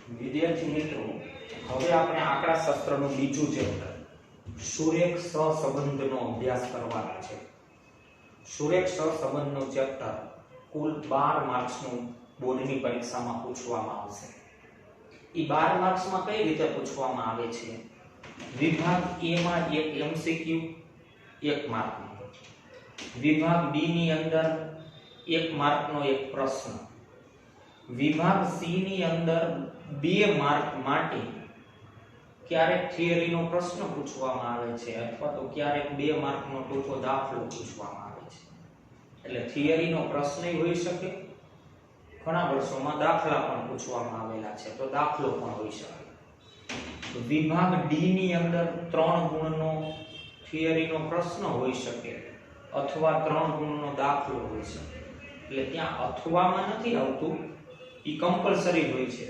વિદ્યાર્થી મિત્રો, હવે આપણે આંકડા શાસ્ત્રનું બીજું ચેપ્ટર સુરેખ સહસંબંધનો અભ્યાસ કરવાના છે. સુરેખ સહસંબંધનું ચેપ્ટર કુલ 12 માર્ક્સનું બોર્ડની પરીક્ષામાં પૂછવામાં આવશે. એ 12 માર્ક્સમાં કઈ રીતે પૂછવામાં આવે છે? વિભાગ A માં એક MCQ 1 માર્કનો, વિભાગ B ની અંદર 1 માર્કનો એક પ્રશ્ન, વિભાગ C ની અંદર 2 માર્ક માટે ક્યારેક થિયરીનો પ્રશ્ન પૂછવામાં આવે છે અથવા તો ક્યારેક 2 માર્કનો ટૂંકો દાખલો પૂછવામાં આવે છે. એટલે થિયરીનો પ્રશ્નય હોઈ શકે, ઘણા વર્ષોમાં દાખલા પણ પૂછવામાં આવેલા છે તો દાખલો પણ હોઈ શકે. વિભાગ D ની અંદર 3 ગુણનો થિયરીનો પ્રશ્ન હોઈ શકે અથવા 3 ગુણનો દાખલો હોઈ શકે. એટલે ત્યાં અથવામાં નથી આવતું, એ કમ્પલસરી હોય છે,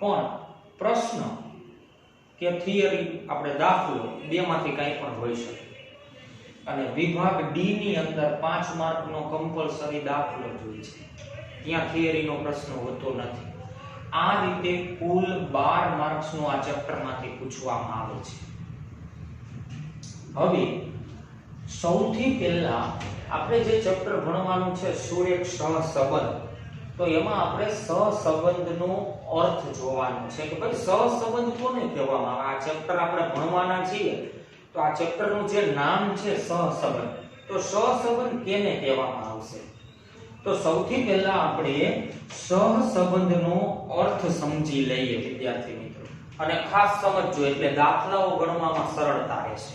પણ પ્રશ્ન કે થિયરી આપણે દાખલો બેમાંથી કંઈ પણ હોઈ શકે. અને વિભાગ D ની અંદર 5 માર્કનો કમ્પલસરી દાખલો જ હોય છે, ત્યાં થિયરીનો પ્રશ્ન હોતો નથી. આ રીતે કુલ 12 માર્ક્સનું આ ચેપ્ટરમાંથી પૂછવામાં આવે છે. હવે સૌથી પહેલા આપણે જે ચેપ્ટર ભણવાનું છે સુરેખ સહસંબંધ, તો એમાં આપણે સહસંબંધનો અર્થ જોવાનો છે કે ભાઈ સહસંબંધ કોને કહેવામાં આવે. આ ચેપ્ટર આપણે ભણવાના છીએ તો આ ચેપ્ટરનું જે નામ છે સહસંબંધ, તો સહસંબંધ કેને કહેવામાં આવશે? તો સૌથી પહેલા આપણે સહસંબંધનો અર્થ સમજી લઈએ વિદ્યાર્થી મિત્રો, અને ખાસ સમજજો એટલે દાખલાઓ ગણવામાં સરળતા રહેશે.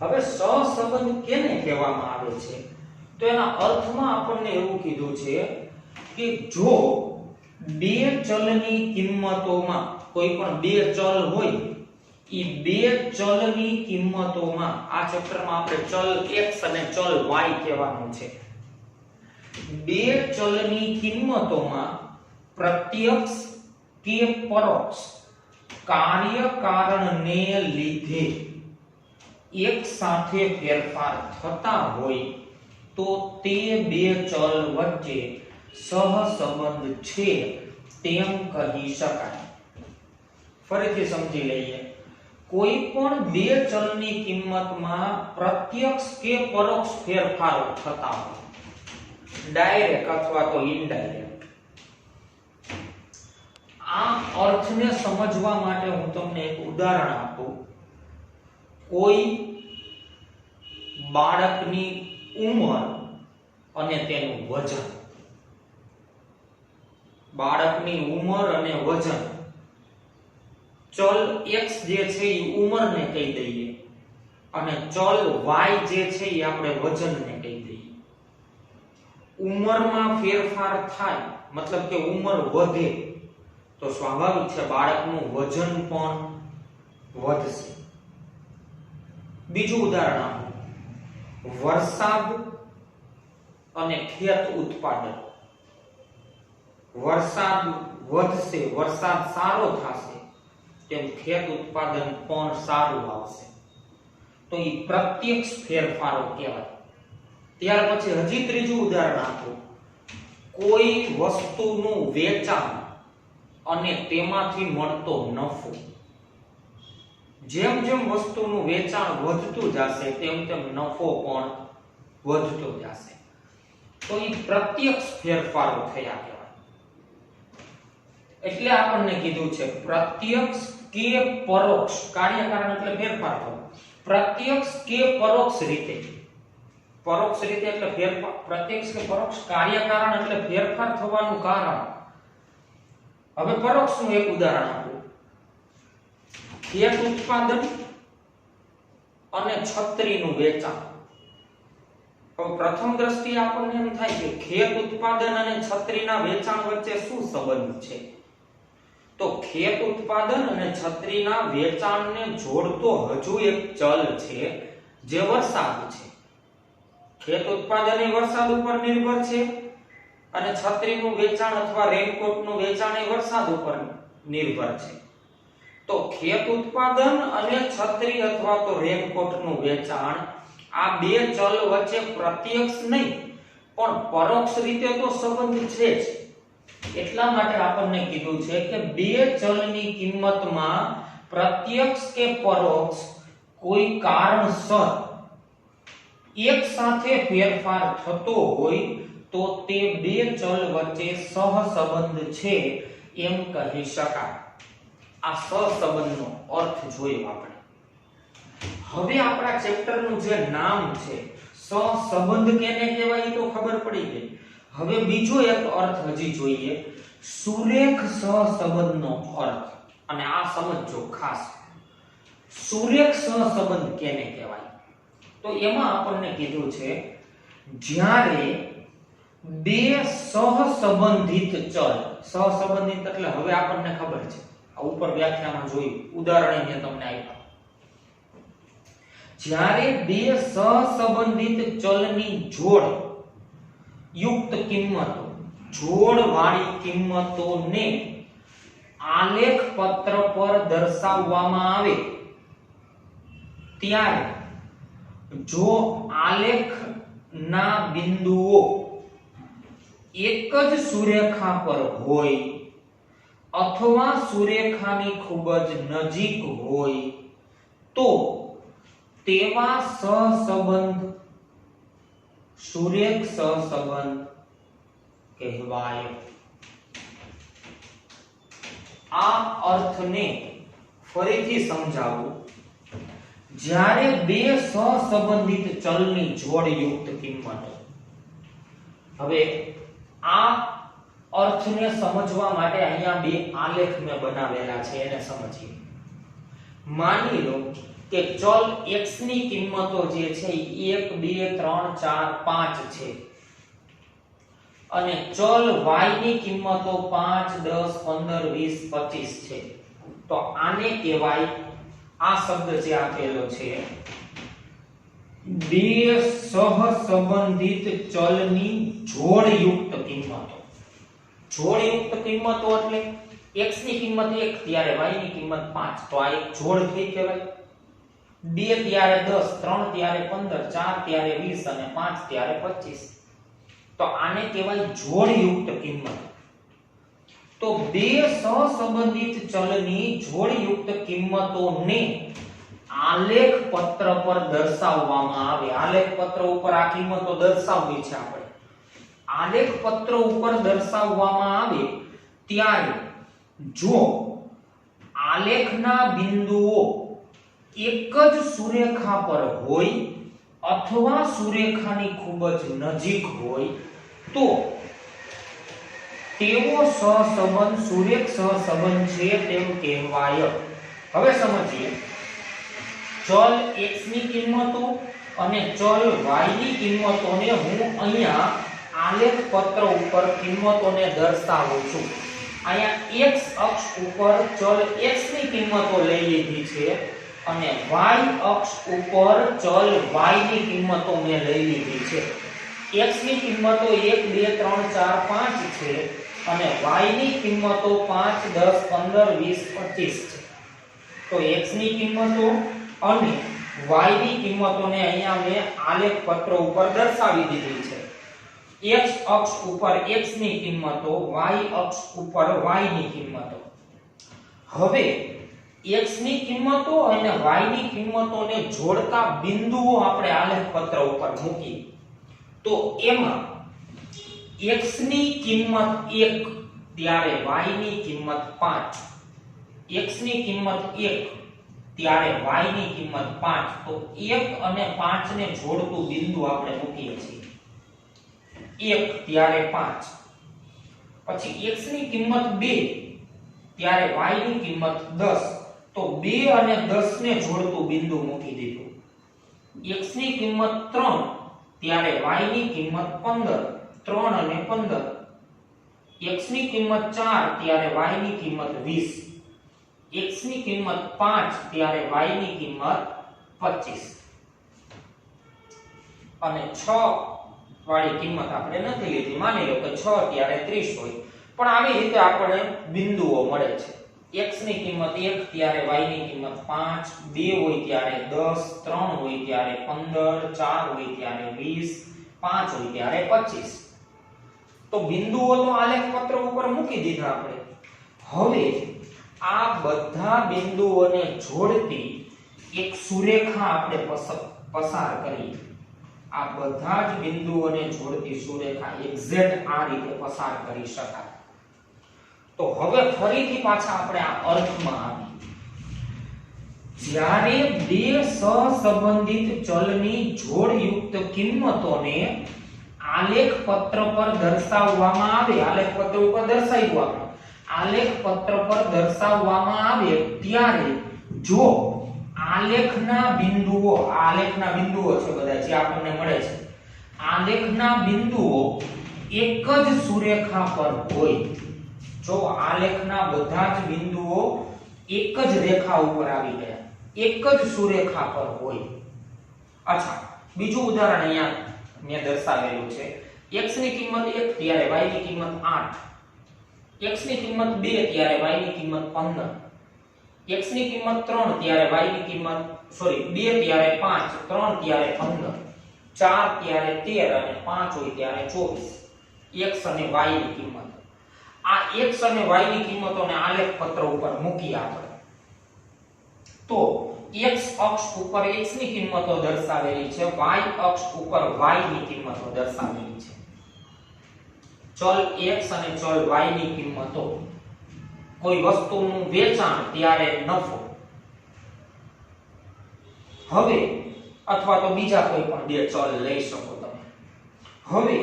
હવે સહસંબંધ કેને કહેવામાં આવે છે? તો એના અર્થમાં આપણને એવું કીધું છે કે જો બે ચલની કિંમતોમાં, કોઈ પણ બે ચલ હોય, એ બે ચલની કિંમતોમાં, આ ચેપ્ટરમાં આપણે ચલ x અને ચલ y કહેવાનું છે, બે ચલની કિંમતોમાં પ્રત્યક્ષ કે પરોક્ષ કાર્ય કારણને લીધે એક સાથે ફેરફાર થતા હોય તો તે બે ચલ વચ્ચે સહસંબંધ છે તેમ કહી શકાય. ફરીથી સમજી લઈએ. કોઈ પણ બે ચલની કિંમતમાં પ્રત્યક્ષ કે પરોક્ષ ફેરફારો થતા હોય, ડાયરેક્ટ અથવા તો ઇનડાયરેક્ટ. આ અર્થને સમજવા માટે હું તમને એક ઉદાહરણ આપું. કોઈ બાળકની ઉંમર અને તેનું વજન, બાળકની ઉંમર અને વજન, ચલ x જે છે એ ઉંમરને કહી દઈએ અને ચલ y જે છે એ આપણે વજનને કહી દઈએ. ઉંમરમાં ફેરફાર થાય મતલબ કે ઉંમર વધે તો સ્વાભાવિક છે બાળકનું વજન પણ વધશે. બીજું ઉદાહરણ આપો. વરસાદ અને ખેત ઉત્પાદન. વરસાદ વધશે, વરસાદ સારો થશે, તેમ ખેત ઉત્પાદન પણ સારું આવશે. તો એ પ્રત્યક્ષ ફેરફારો કહેવાય. ત્યાર પછી હજી ત્રીજું ઉદાહરણ આપો. કોઈ વસ્તુનું વેચાણ અને તેમાંથી મળતો નફો. જેમ જેમ વસ્તુનું વેચાણ વધતું જશે તેમ તેમ નફો પણ વધતો જશે. તો એ પ્રત્યક્ષ ફેરફારો થયા કહેવાય. એટલે આપણને કીધું છે પ્રત્યક્ષ કે પરોક્ષ, કાર્યકારણ એટલે ફેરફાર થવો, પ્રત્યક્ષ કે પરોક્ષ રીતે. પરોક્ષ રીતે એટલે ફેરફાર, પ્રત્યક્ષ કે પરોક્ષ કાર્યકારણ એટલે ફેરફાર થવાનું કારણ. હવે પરોક્ષનું એક ઉદાહરણ આપું. ખેત ઉત્પાદન અને છત્રીનું વેચાણ. હવે પ્રથમ દ્રષ્ટિએ આપણને એમ થાય કે ખેત ઉત્પાદન અને છત્રીના વેચાણ વચ્ચે શું સંબંધ છે? તો ખેત ઉત્પાદન અને છત્રીના વેચાણને જોડતો હજુ એક ચલ છે જે વરસાદ છે. ખેત ઉત્પાદન એ વરસાદ ઉપર નિર્ભર છે અને છત્રીનું વેચાણ અથવા રેનકોટનું વેચાણ એ વરસાદ ઉપર નિર્ભર છે. તો ખેત ઉત્પાદન અને છત્રી અથવા તો રેનકોટનું વેચાણ, આ બે ચલ વચ્ચે પ્રત્યક્ષ નહીં પણ પરોક્ષ રીતે તો સંબંધ છે જ. એટલા માટે આપણને કીધું છે કે બે ચલની કિંમતમાં પ્રત્યક્ષ કે પરોક્ષ કોઈ કારણસર એક સાથે ફેરફાર થતો હોય તો તે બે ચલ વચ્ચે સહસંબંધ છે એમ કહી શકાય. આ સહસંબંધનો અર્થ જોયો આપણે. હવે આપણા ચેપ્ટરનું જે નામ છે સહસંબંધ કેને કહેવાય તો ખબર પડી ગઈ. હવે બીજો એક અર્થ હજી જોઈએ, સુરેખ સહસંબંધનો અર્થ. અને આ સમજો ખાસ, સુરેખ સહસંબંધ કેને કહેવાય? તો એમાં આપણને કીધું છે જ્યારે બે સહસંબંધિત ચલ, સહસંબંધિત એટલે હવે આપણને ખબર છે, આ ઉપર વ્યાખ્યામાં જોયું, ઉદાહરણ મેં તમને આપ્યા. જ્યારે બે સહસંબંધિત ચલની જોડ યુક્ત કિંમતો, જોડ વાળી કિંમતોને આલેખ પત્ર પર દર્શાવવામાં આવે ત્યારે જો આલેખના બિંદુઓ એક જ સુરેખા પર હોય અથવા સુરેખાની ખૂબ જ નજીક હોય તો તેવા સહસંબંધ સુરેખ સહસંબંધ કહેવાય. આ અર્થને ફરીથી સમજાવું. જ્યારે બે સહસંબંધિત ચલની જોડ યુક્ત કિંમતો, હવે આ અર્થને સમજવા માટે અહીંયા બે આલેખ મેં બનાવેલા છે, એને સમજીએ. માની લો કે ચલ x ની કિંમતો જે છે 1 2 3 4 5 છે અને ચલ y ની કિંમતો 5 10 15 20 25 છે. તો આને કહેવાય, આ શબ્દ જે આપેલો છે, બે સહસંબંધિત ચલની જોડયુક્ત કિંમતો. જોડયુક્ત કિંમતો એટલે x ની કિંમત 1 ત્યારે y ની કિંમત 5, તો આ એક જોડ થઈ કહેવાય. 2 ત્યારે 10, 3 ત્યારે 15, 4 ત્યારે 20 અને 5 ત્યારે 25. તો આને કહેવાય જોડયુક્ત કિંમત. તો બે સહસંબંધિત ચલની જોડયુક્ત કિંમતોને આલેખ પત્ર પર દર્શાવવામાં આવે. આલેખ પત્ર ઉપર આ કિંમતો દર્શાવવી છે આપણે. આલેખ પત્ર ઉપર દર્શાવવામાં આવે ત્યારે જો આલેખના બિંદુઓ એક જ સુરેખા પર હોય અથવા સુરેખાની ખૂબ જ નજીક હોય તો તેવો સહસંબંધ સુરેખ સહસંબંધ છે તેમ કહેવાય. હવે સમજીએ, ચલ x ની કિંમતો અને ચલ y ની કિંમતોને હું અહીંયા આલેખ પત્ર ઉપર કિંમતોને દર્શાવું છું. અહીંયા x અક્ષ ઉપર ચલ x ની કિંમતો લઈ લીધી છે અને y અક્ષ ઉપર ચલ y ની કિંમતો મેં લઈ લીધી છે. x ની કિંમતો 1 2 3 4 5 છે અને y ની કિંમતો 5 10 15 20 25 છે. તો x ની કિંમતો અને y ની કિંમતોને અહીંયા મેં આલેખ પત્ર ઉપર દર્શાવી દીધી છે. x અક્ષ ઉપર x ની કિંમતો, y અક્ષ ઉપર y ની કિંમતો. હવે x ની કિંમતો અને y ની કિંમતોને જોડતા બિંદુઓ આપણે આલેખ પત્ર ઉપર મૂકી તો એમાં x ની કિંમત 1 ત્યારે y ની કિંમત 5, x ની કિંમત 1 ત્યારે y ની કિંમત 5. તો 1 અને 5 ને જોડતું બિંદુ આપણે મૂકીએ છીએ. 1 ત્યારે 5. પછી x ની કિંમત 2 ત્યારે y ની કિંમત 10. તો 2 અને 10 ને જોડતું બિંદુ મૂકી દીધું. x ની કિંમત 3 ત્યારે y ની કિંમત 15, 3 અને 15. x ની કિંમત 4 ત્યારે y ની કિંમત 20. x ની કિંમત 5 ત્યારે y ની કિંમત 25. અને 6 વાળી કિંમત આપણે નથી લીધી. માની લો કે 6 ત્યારે 30 હોય. પણ આવી રીતે આપણે બિંદુઓ મળે છે. x ની કિંમત 1 ત્યારે y ની કિંમત 5, 2 હોય ત્યારે 10, 3 હોય ત્યારે 15, 4 હોય ત્યારે 20, 5 હોય ત્યારે 25. તો બિંદુઓ તો આલેખ પત્ર ઉપર મૂકી દીધા આપણે. હવે આ બધા બિંદુઓને જોડતી એક સુરેખા આપણે પસાર કરીએ. આ બધા જ બિંદુઓને જોડતી સુરેખા એક્ઝેક્ટ આ રીતે પસાર કરી શકાય. તો હવે ફરીથી પાછા આપણે આ અર્થમાં આવીએ. જ્યારે બે સહસંબંધિત ચલની જોડયુક્ત કિંમતોને આલેખ પત્ર પર દર્શાવવામાં આવે, આલેખ પત્ર ઉપર દર્શાવ્યું આપણે, આલેખ પત્ર પર દર્શાવવામાં આવે ત્યારે જો આલેખના બિંદુઓ, આલેખના બિંદુઓ છે બધા જે આપણને મળે છે, આલેખના બિંદુઓ એક જ સુરેખા પર હોય, જો આલેખના બધા જ બિંદુઓ એક જ રેખા ઉપર આવી ગયા, એક જ સુરેખા પર હોય. અચ્છા, બીજું ઉદાહરણ અહીંયા મેં દર્શાવેલું છે. x ની કિંમત 1 ત્યારે y ની કિંમત 8, x ની કિંમત 2 ત્યારે y ની કિંમત 15, x ની કિંમત 3 ત્યારે y ની કિંમત 2 ત્યારે 5, 3 ત્યારે 15, 4 ત્યારે 13 અને 5 હોય ત્યારે 24. x અને y ની કિંમત, આ x અને y ની કિંમતોને આલેખ પત્ર ઉપર મૂકી આપણે. તો x અક્ષ ઉપર x ની કિંમતો દર્શાવેલી છે, y અક્ષ ઉપર y ની કિંમતો દર્શાવેલી છે. ચલ x અને ચલ y ની કિંમતો, કોઈ વસ્તુનું વેચાણ ત્યારે નફો, હવે અથવા તો બીજા કોઈ પણ બે ચલ લઈ શકો તમે. હવે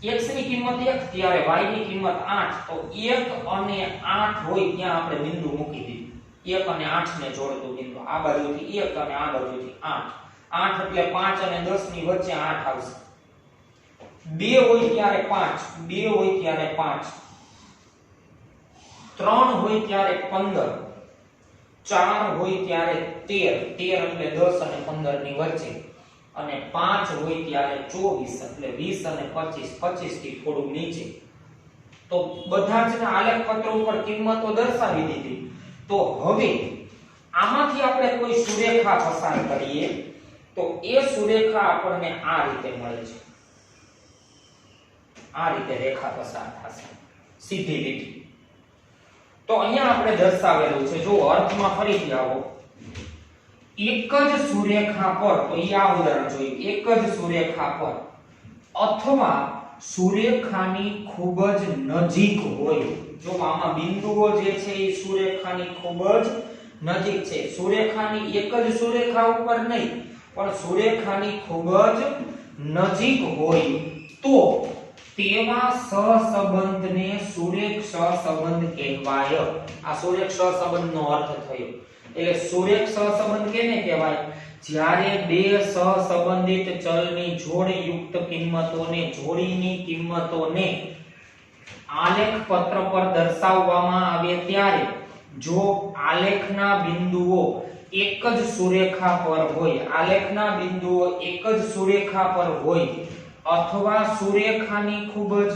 x ની કિંમત 1 ત્યારે y ની કિંમત 8, તો 1 અને 8 હોય ત્યાં આપણે બિંદુ મૂકી દીધું. 1 અને 8 ને જોડતું બિંદુ, આ બાજુથી 1 અને આ બાજુથી 8. 8 એટલે 5 અને 10 ની વચ્ચે 8 આવશે. 2 હોય ત્યારે 5, 2 હોય ત્યારે 5, 3 હોય ત્યારે 15, 4 હોય ત્યારે 13, 13 એટલે 10 અને 15 ની વચ્ચે, અને 5 હોય ત્યારે 24 એટલે 20 અને 25, 25 થી થોડું નીચે. તો બધા જ આલેખ પત્ર ઉપર કિંમતો દર્શાવી દીધી. તો હવે આમાંથી આપણે કોઈ સુરેખા પસાર કરીએ તો એ સુરેખા આપણને આ રીતે મળે છે. આ રીતે રેખા પસાર થશે, સીધી લીટી. તો અહીંયા આપણે દર્શાવેલું છે, જો અર્થમાં ફરીથી આવો. એક જ સુરેખા પર, તો આ ઉદાહરણ જોયું, એક જ સુરેખા પર અથવા સુરેખાની ખૂબ જ નજીક હોય. જો આમાં બિંદુઓ જે છે એ સુરેખાની ખૂબ જ નજીક છે, સુરેખાની એક જ સુરેખા ઉપર નહીં પણ સુરેખાની ખૂબ જ નજીક હોય, તો તેવા સહસંબંધને સુરેખ સહસંબંધ કહેવાય. આ સુરેખ સહસંબંધનો અર્થ થયો. એટલે સુરેખ સહસંબંધ કેને કહેવાય? જ્યારે બે સહસંબંધિત ચલની જોડયુક્ત કિંમતોને, જોડીની કિંમતોને આલેખ પત્ર પર દર્શાવવામાં આવે ત્યારે જો આલેખના બિંદુઓ એક જ સુરેખા પર હોય, આલેખના બિંદુઓ એક જ સુરેખા પર હોય અથવા સુરેખાની ખૂબ જ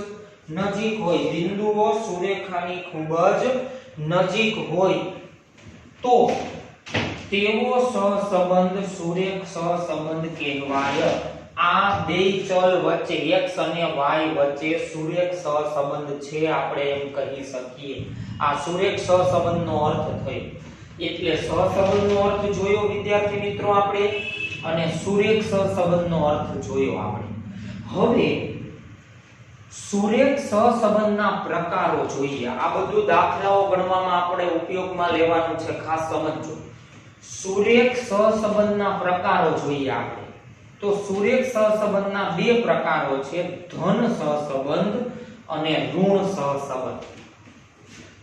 નજીક હોય, બિંદુઓ સુરેખાની ખૂબ જ નજીક હોય, તો તેવો સહસંબંધ સુરેખ સહસંબંધ કહેવાય. આ બે ચલ વચ્ચે, x અને y વચ્ચે સુરેખ સહસંબંધ છે, આપણે એમ કહી શકીએ. આ સુરેખ સહસંબંધનો અર્થ થયો. એટલે સહસંબંધનો અર્થ જોયો વિદ્યાર્થી મિત્રો આપણે, અને સુરેખ સહસંબંધનો અર્થ જોયો આપણે. હવે સુરેખ સહસંબંધના પ્રકારો જોઈએ. આ બધું દાખલાઓ ગણવામાં આપણે ઉપયોગમાં લેવાનું છે, ખાસ સમજજો. સુરેખ સહસંબંધના પ્રકારો જોઈએ આપણે. તો સુરેખ સહસંબંધના બે પ્રકારો છે, ધન સહસંબંધ અને ઋણ સહસંબંધ.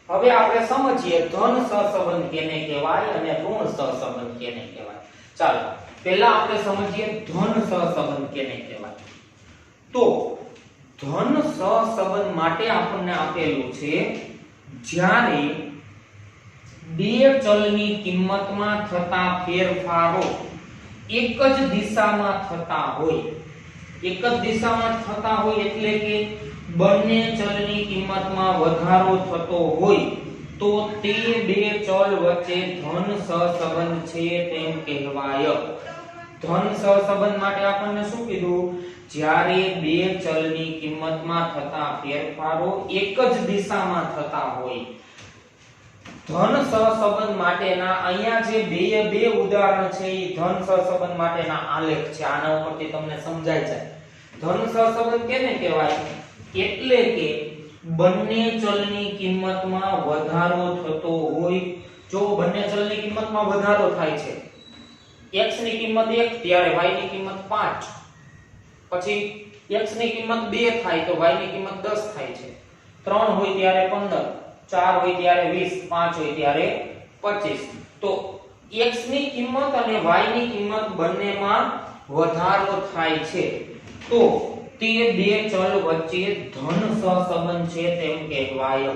હવે આપણે સમજીએ ધન સહસંબંધ કેને કહેવાય અને ઋણ સહસંબંધ કેને કહેવાય. ચાલો પહેલા આપણે સમજીએ ધન સહસંબંધ કેને કહેવાય. તો ધન સહસંબંધ માટે આપણને આપેલું છે જ્યારે બે ચલની કિંમતમાં થતા ફેરફારો એક જ દિશામાં થતા હોય. એક જ દિશામાં થતા હોય એટલે કે બંને ચલની કિંમતમાં વધારો થતો હોય તો તે બે ચલ વચ્ચે ધન સહસંબંધ છે તેમ કહેવાય. ધન સહસંબંધ માટે આપણને શું કીધું? જ્યારે બે ચલની કિંમતમાં થતા ફેરફારો એક જ દિશામાં થતા હોય. ધન સહસંબંધ માટેના અહીંયા જે બે ઉદાહરણ છે એ ધન સહસંબંધ માટેના આલેખ છે. આના ઉપરથી તમને સમજાય જાય. ધન સહસંબંધ કેને કહેવાય? એટલે કે બંને ચલની કિંમતમાં વધારો થતો હોય. જો બંને ચલની કિંમતમાં વધારો થાય છે, x ની કિંમત 1 ત્યારે y ની કિંમત 5, પછી x ની કિંમત 2 થાય તો y ની કિંમત 10 થાય છે, 3 હોય ત્યારે 15, 4 હોય ત્યારે 20, 5 હોય ત્યારે 25. તો x ની કિંમત અને y ની કિંમત બંનેમાં વધારો થાય છે તો તે બે ચલ વચ્ચે ધન સહસંબંધ છે તેમ કહેવાય.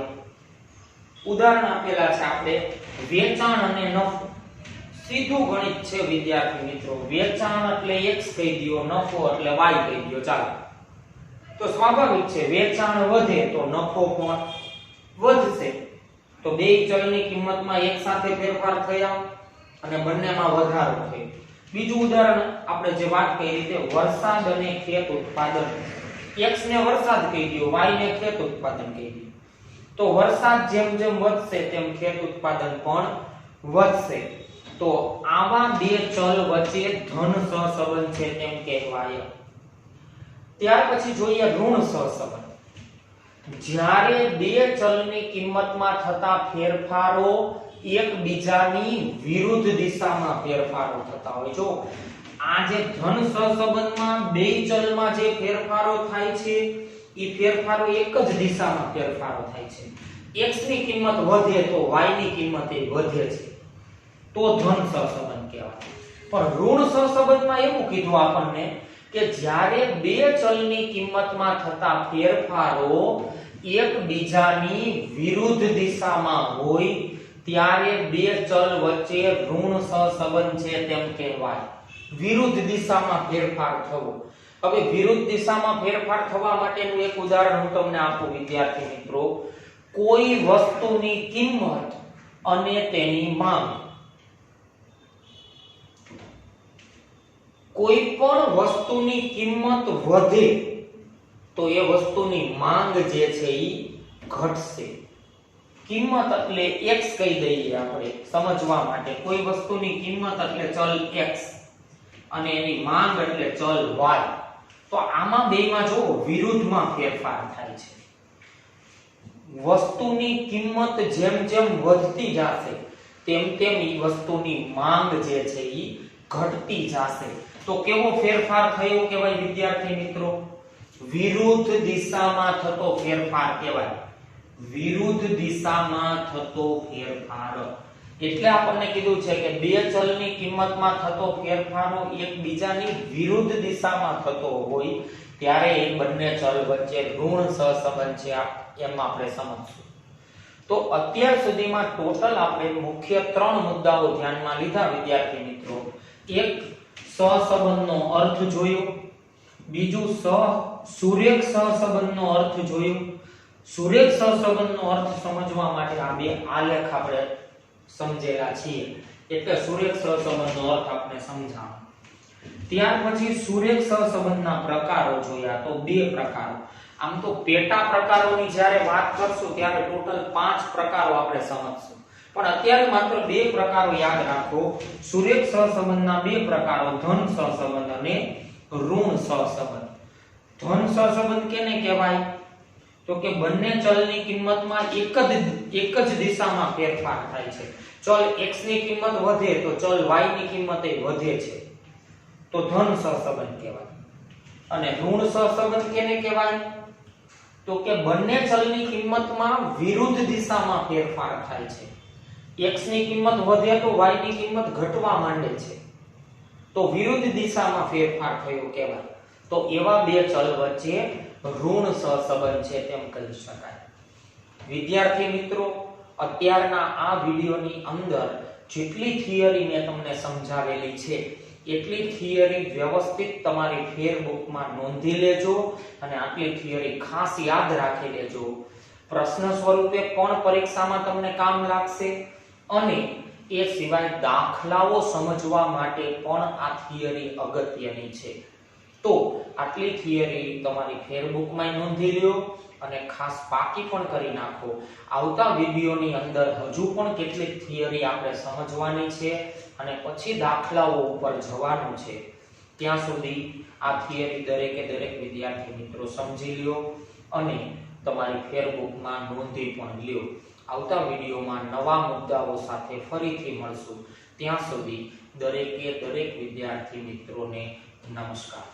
ઉદાહરણ આપેલા છે આપણે વેચાણ અને નફો. સીધું ગણિત છે વિદ્યાર્થી મિત્રો. વેચાણ એટલે x કહી દયો, નફો એટલે y કહી દયો. ચાલો, તો સ્વાભાવિક છે વેચાણ વધે તો નફો પણ વધશે. તો બે ચલની કિંમતમાં એક સાથે ફેરફાર થયા અને બંનેમાં વધારો થયો. બીજું ઉદાહરણ આપણે જે વાત કરી તે વરસાદ અને ખેત ઉત્પાદન. x ને વરસાદ કહી દયો, y ને ખેત ઉત્પાદન કહી દયો. તો વરસાદ જેમ જેમ વધશે તેમ ખેત ઉત્પાદન પણ વધશે. તો આવા બે ચલ વચ્ચે ધન સહસંબંધ છે તેમ કહેવાય. ત્યાર પછી જોઈએ ઋણ સહસંબંધ. જ્યારે બે ચલની કિંમતમાં થતા ફેરફારો એકબીજાની વિરુદ્ધ દિશામાં ફેરફારો થતા હોય. જો આ જે ધન સહસંબંધમાં બે ચલમાં જે ફેરફારો થાય છે એ ફેરફારો એક જ દિશામાં ફેરફારો થાય છે. x ની કિંમત વધે તો y ની કિંમત એ વધે છે, તો ધન સહસંબંધ કહેવાય. પણ ઋણ સહસંબંધમાં એવું કીધું આપણને કે જ્યારે બે ચલની કિંમતમાં થતા ફેરફારો એકબીજાની વિરુદ્ધ દિશામાં હોય ત્યારે બે ચલ વચ્ચે ઋણ સહસંબંધ છે તેમ કહેવાય. વિરુદ્ધ દિશામાં ફેરફાર થવો. હવે વિરુદ્ધ દિશામાં ફેરફાર થવા માટેનું એક ઉદાહરણ હું તમને આપું વિદ્યાર્થી મિત્રો. કોઈ વસ્તુની કિંમત અને તેની માંગ. કોઈ પણ વસ્તુની કિંમત વધે તો એ વસ્તુની માંગ જે છે એ ઘટશે. કિંમત એટલે x કહી દઈએ આપણે સમજવા માટે. કોઈ વસ્તુની કિંમત એટલે ચલ x અને એની માંગ એટલે ચલ y. તો આમાં બેમાં જો વિરુદ્ધમાં ફેરફાર થાય છે. વસ્તુની કિંમત જેમ જેમ વધતી જશે તેમ તેમ એ વસ્તુની માંગ જે છે એ ઘટતી જશે. તો કેવો ફેરફાર થયો કહેવાય વિદ્યાર્થી મિત્રો? વિરુદ્ધ દિશામાં થતો ફેરફાર કહેવાય. વિરુદ્ધ દિશામાં થતો ફેરફાર. એટલે આપણને કીધું છે કે બે ચલની કિંમતમાં થતો ફેરફારો એકબીજાની વિરુદ્ધ દિશામાં થતો હોય ત્યારે એ બંને ચલ વચ્ચે ઋણ સહસંબંધ છે એમ આપણે સમજશું. તો અત્યાર સુધીમાં ટોટલ આપણે મુખ્ય 3 મુદ્દાઓ ધ્યાનમાં લીધા વિદ્યાર્થી મિત્રો. એક, સહસંબંધનો અર્થ જોયો. બીજું, સુરેખ સહસંબંધનો અર્થ જોયો. સુરેખ સહસંબંધનો અર્થ સમજવા માટે આ બે આલેખ આપણે સમજેલા છીએ એટલે સુરેખ સહસંબંધનો અર્થ આપણે સમજાવો. ત્યાર પછી સુરેખ સહસંબંધના પ્રકારો જોયા. તો બે પ્રકારો. આમ તો પેટા પ્રકારોની જ્યારે વાત કરશું ત્યારે ટોટલ 5 પ્રકારો આપણે સમજશું, પણ અત્યારે માત્ર બે પ્રકારો યાદ રાખો. સુરેખ સહસંબંધના બે પ્રકારો, ધન સહસંબંધ અને ઋણ સહસંબંધ. ધન સહસંબંધ કેને કહેવાય? તો કે બંને ચલની કિંમતમાં એક જ દિશામાં ફેરફાર થાય છે. ચલ x ની કિંમત વધે તો ચલ y ની કિંમત એ વધે છે, તો ધન સહસંબંધ કહેવાય. અને ઋણ સહસંબંધ કેને કહેવાય? તો કે બંને ચલની કિંમતમાં વિરુદ્ધ દિશામાં ફેરફાર થાય છે. x ની કિંમત વધે તો y ની કિંમત ઘટવા માંડે છે, તો વિરુદ્ધ દિશામાં ફેરફાર થયો કહેવાય. તો એવા બે ચલ વચ્ચે ઋણ સહસંબંધ છે તેમ કહી શકાય. વિદ્યાર્થી મિત્રો, અત્યારના આ વિડિયોની અંદર જેટલી થિયરી મેં તમને સમજાવેલી છે એટલી થિયરી વ્યવસ્થિત તમારી ફેરબુકમાં નોંધી લેજો અને આટલી થિયરી ખાસ યાદ રાખી લેજો. પ્રશ્ન સ્વરૂપે પણ પરીક્ષામાં તમને કામ લાગશે અને એ સિવાય દાખલાઓ સમજવા માટે પણ આ થિયરી અગત્યની છે. તો આટલી થિયરી તમારી ફેરબુકમાં નોંધી લ્યો અને ખાસ પાકી પણ કરી નાખો. આવતા વિડિયોની અંદર હજુ પણ કેટલીક થિયરી આપણે સમજવાની છે અને પછી દાખલાઓ ઉપર જવાનું છે. ત્યાં સુધી આ થિયરી દરેકે દરેક વિદ્યાર્થી મિત્રો સમજી લ્યો અને તમારી ફેરબુકમાં નોંધી પણ લ્યો. આવતા વિડિયોમાં નવા મુદ્દાઓ સાથે ફરીથી મળશું. ત્યાં સુધી દરેકે દરેક વિદ્યાર્થી મિત્રોને નમસ્કાર.